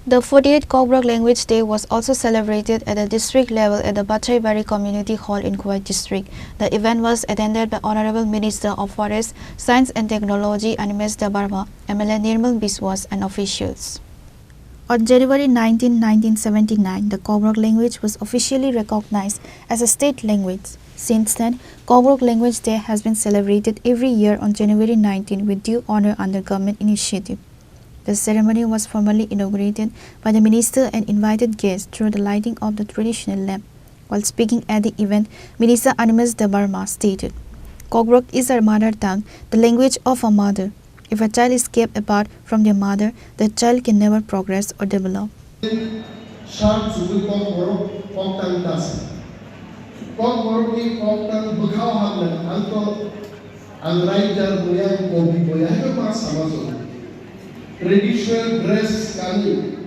The 48th Kobrok Language Day was also celebrated at the district level at the Bachaibari Community Hall in Kuwait District. The event was attended by Honorable Minister of Forest, Science and Technology Animesh Debarma, MLA Nirmal Biswas and officials. On January 19, 1979, the Kobrok language was officially recognized as a state language. Since then, Kobrok Language Day has been celebrated every year on January 19 with due honor under government initiative. The ceremony was formally inaugurated by the minister and invited guests through the lighting of the traditional lamp. While speaking at the event, Minister Animesh Debarma stated, "Kobrok is our mother tongue, the language of a mother. If a child is kept apart from their mother, the child can never progress or develop." Traditional dress kami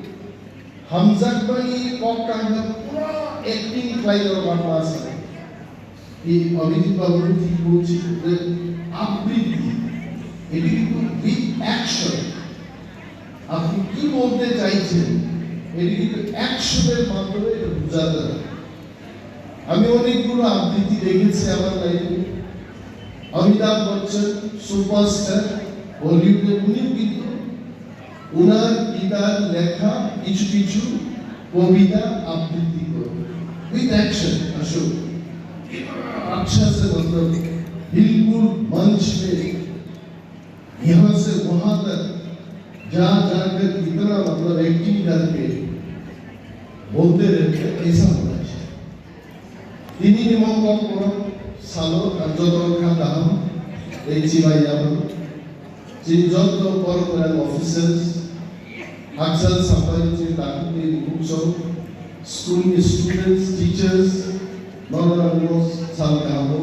Hamzat bani kokkan pura acting like or batmas এই অভিজিৎ বাবুর ঠিক বলছি যে আবৃত্তি এটি কিন্তু with action আপনি কি বলতে চাইছেন এটি কিন্তু অ্যাকশনের মাধ্যমে এটা বোঝাতে হবে আমি অনেকগুলো আবৃত্তি দেখেছি আমার লাইফে অমিতাভ বচ্চন সুপারস্টার বলিউডে উনি কিন্তু উনার পিতার লেখা কিছু কিছু কবিতা আবৃত্তি করে উইথ অ্যাকশন আসো अच्छा से मतलब बिल्कुल मंच पे यहाँ से वहाँ तक जा जाकर इतना मतलब एक्टिंग करके बोलते रहते ऐसा होना चाहिए তিনি নিমন্ত্রণ করো সালো আর যত খাতা এই চিবাই যাব যিনি যত corporate officers Axel Sampaiti, Takute, Mukso, school students, teachers, non-alumnus, Salkamo,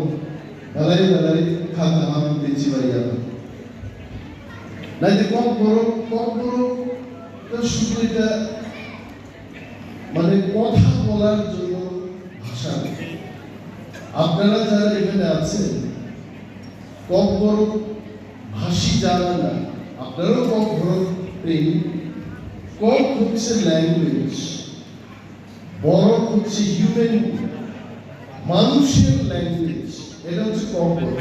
Balai, Kakaham, Tichivayama. Like the Kokoro, the Shukrita, Mane Kotha Polar Jono, Hashan. Abdala Jara even answered, Kokoro, Hashi Jarana, Abdala Kokoro, Kok হচ্ছে language বড় হচ্ছে human মানুষের language এটা হচ্ছে ককবরক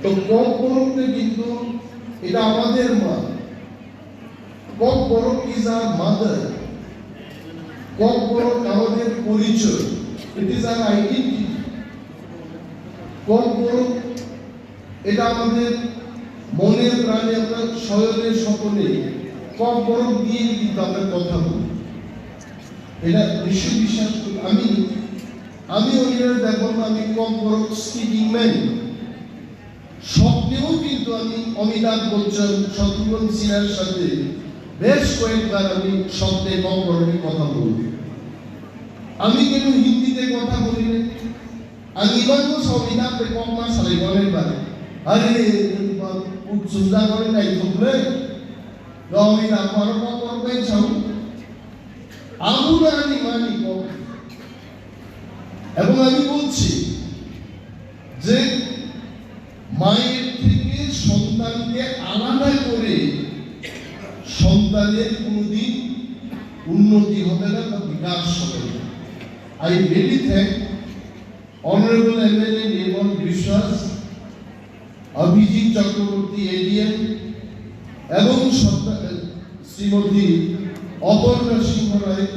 তো ককবরকটা কিন্তু এটা আমাদের মা Kokborok is our mother Kokborok আমাদের পরিচয় it is our identity Kokborok এটা আমাদের মনের প্রাণে আমরা শয়নে স্বপনে ককবরক দিয়ে কিন্তু আমরা কথা বলি এটা বিশ্বাস করি আমি ওইটার দেখো আমি ককবরক স্পিকিং ম্যান স্বপ্নেও কিন্তু আমি অমিতাভ বচ্চন শত্রুঘ্ন সিনহার সাথে বেশ কয়েকবার আমি স্বপ্নে ককবরকে কথা বলি আমি কেন হিন্দিতে কথা বলি না আমি ইবানো অমিতাভকে ককমা সালাই বলেন বারে আরে সুন্দর করে নাই তোমরা Gawin apa pensam, আমরা মানি কম এবং আমি বলছি যে মায়ের থেকে সন্তানকে আলাদা করে সন্তানের কোনোদিন উন্নতি হবে না বা বিকাশ হবে না I really thank Honorable MLA Nirmal Biswas, Abhijit Chakraborty ADM এবং শ্রীমতী অপর্ণা সিংহ রায়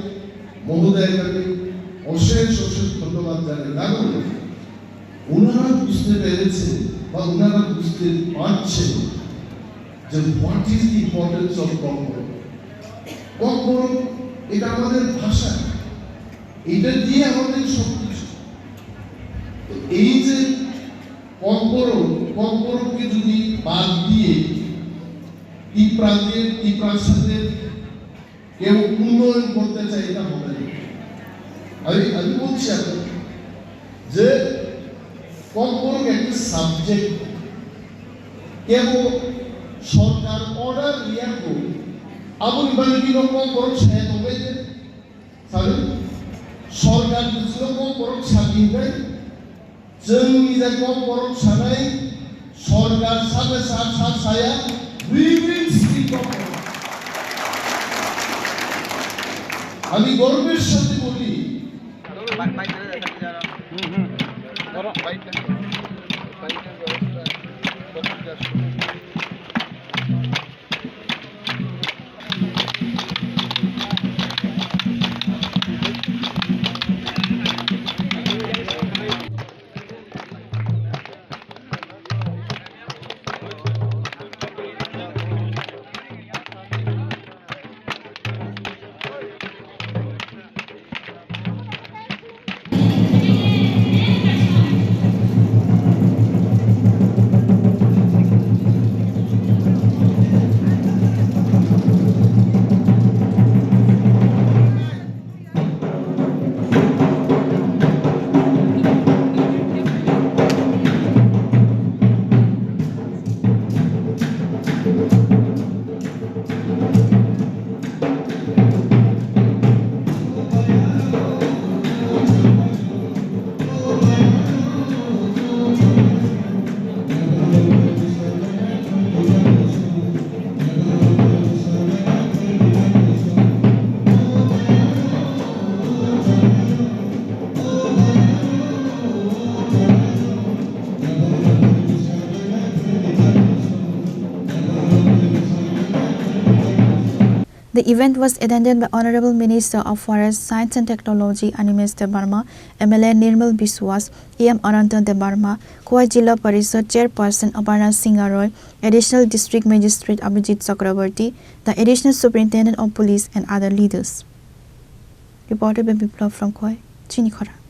মহোদয়কে অশেষ ধন্যবাদ জানাই কারণ ওনারা বুঝতে পেরেছেন বা ওনারা বুঝতে পারছেন যে what is the importance of Kokborok Kokborok এটা আমাদের ভাষা এটা দিয়ে আমাদের সবকিছু এই যে ককবরককে যদি বাদ দিয়ে প্রান্তের কেউ উন্নয়ন করতে চাই এটা হবে না আমি বলছি এখন যে ককবরক একটা সাবজেক্ট কেবল সরকার অর্ডার ইয়া করে আবুল বালিকিনো ককবরক সাহেব হবে যে সরকার দুসরো ককবরক সাবিয়ে দেয় जोंनि जे ककबरक सानाय सरकार साबे साथ साया we will speak Kobrok আমি গর্বের সাথে বলি The event was attended by Honorable Minister of Forest, Science and Technology Animesh Debarma, MLA Nirmal Biswas, AM Ananta Debarma, Khowai Jilla Parishad Chairperson Aparna Singh Roy, Additional District Magistrate Abhijit Chakrabarty, the Additional Superintendent of Police and other leaders. Reported by Biplav from Khowai, Chinikhara.